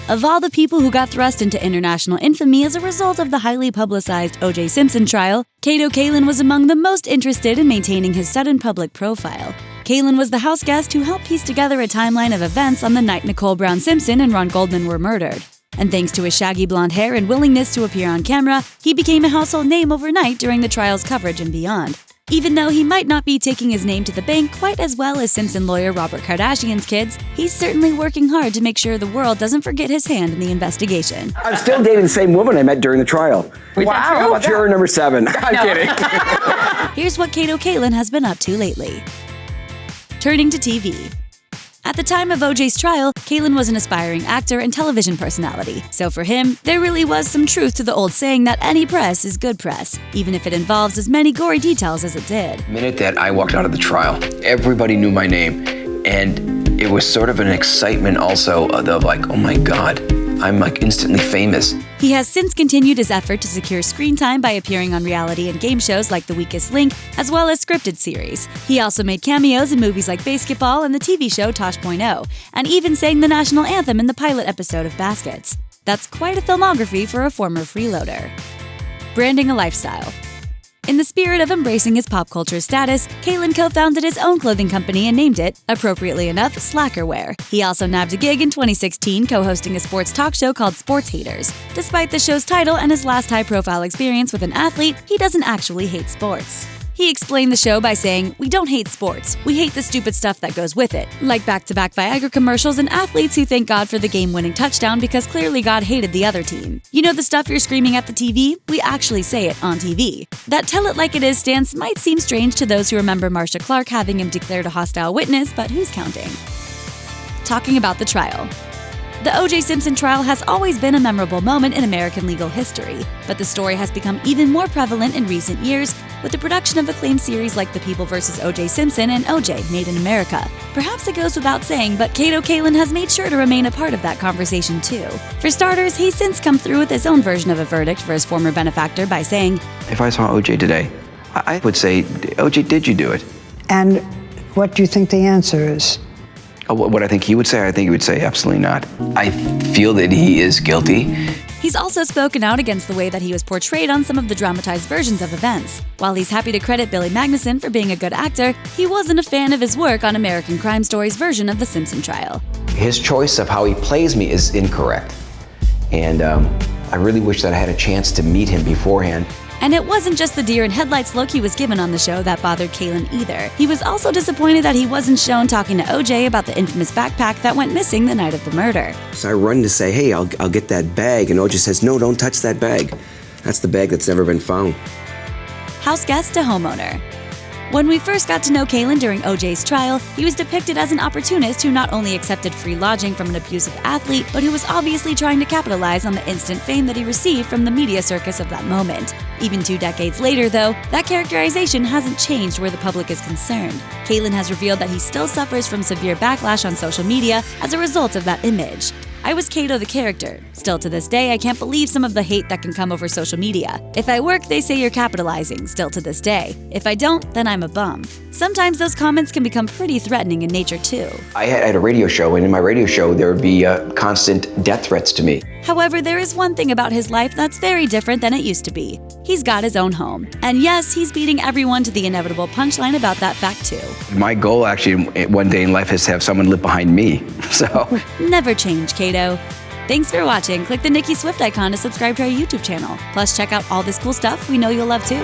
Of all the people who got thrust into international infamy as a result of the highly publicized O.J. Simpson trial, Kato Kaelin was among the most interested in maintaining his sudden public profile. Kaelin was the house guest who helped piece together a timeline of events on the night Nicole Simpson and Ron Goldman were murdered. And thanks to his shaggy blonde hair and willingness to appear on camera, he became a household name overnight during the trial's coverage and beyond. Even though he might not be taking his name to the bank quite as well as Simpson lawyer Robert Kardashian's kids, he's certainly working hard to make sure the world doesn't forget his hand in the investigation. I'm still dating the same woman I met during the trial. Wow. Juror number 7. I'm kidding. Here's what Kato Kaelin has been up to lately. Turning to TV. At the time of O.J.'s trial, Kaelin was an aspiring actor and television personality. So for him, there really was some truth to the old saying that any press is good press, even if it involves as many gory details as it did. The minute that I walked out of the trial, everybody knew my name. And it was sort of an excitement also of like, oh my God, I'm like instantly famous. He has since continued his effort to secure screen time by appearing on reality and game shows like The Weakest Link, as well as scripted series. He also made cameos in movies like Basketball and the TV show Tosh.0, and even sang the national anthem in the pilot episode of Baskets. That's quite a filmography for a former freeloader. Branding a lifestyle. In the spirit of embracing his pop culture status, Kaelin co-founded his own clothing company and named it, appropriately enough, Slackerwear. He also nabbed a gig in 2016 co-hosting a sports talk show called Sports Haters. Despite the show's title and his last high-profile experience with an athlete, he doesn't actually hate sports. He explained the show by saying, "We don't hate sports. We hate the stupid stuff that goes with it, like back-to-back Viagra commercials and athletes who thank God for the game-winning touchdown because clearly God hated the other team. You know the stuff you're screaming at the TV? We actually say it on TV." That tell-it-like-it-is stance might seem strange to those who remember Marcia Clark having him declared a hostile witness, but who's counting? Talking about the trial. The O.J. Simpson trial has always been a memorable moment in American legal history, but the story has become even more prevalent in recent years with the production of acclaimed series like The People vs. O.J. Simpson and O.J. Made in America. Perhaps it goes without saying, but Kato Kaelin has made sure to remain a part of that conversation too. For starters, he's since come through with his own version of a verdict for his former benefactor by saying, If I saw O.J. today, I would say, O.J., did you do it? And what do you think the answer is? What I think he would say, I think he would say absolutely not. I feel that he is guilty. He's also spoken out against the way that he was portrayed on some of the dramatized versions of events. While he's happy to credit Billy Magnuson for being a good actor, he wasn't a fan of his work on American Crime Story's version of the Simpson trial. His choice of how he plays me is incorrect. And I really wish that I had a chance to meet him beforehand. And it wasn't just the deer in headlights look he was given on the show that bothered Kaelin either. He was also disappointed that he wasn't shown talking to O.J. about the infamous backpack that went missing the night of the murder. So I run to say, hey, I'll get that bag. And O.J. says, no, don't touch that bag. That's the bag that's never been found. House guest to homeowner. When we first got to know Kaelin during O.J.'s trial, he was depicted as an opportunist who not only accepted free lodging from an abusive athlete, but who was obviously trying to capitalize on the instant fame that he received from the media circus of that moment. Even 2 decades later, though, that characterization hasn't changed where the public is concerned. Kaelin has revealed that he still suffers from severe backlash on social media as a result of that image. I was Kato the character. Still to this day, I can't believe some of the hate that can come over social media. If I work, they say you're capitalizing. Still to this day. If I don't, then I'm a bum. Sometimes those comments can become pretty threatening in nature too. I had a radio show, and in my radio show, there would be constant death threats to me. However, there is one thing about his life that's very different than it used to be. He's got his own home. And yes, he's beating everyone to the inevitable punchline about that fact too. My goal actually one day in life is to have someone live behind me, so. Never change, Kato. Thanks for watching. Click the Nicki Swift icon to subscribe to our YouTube channel. Plus, check out all this cool stuff we know you'll love too.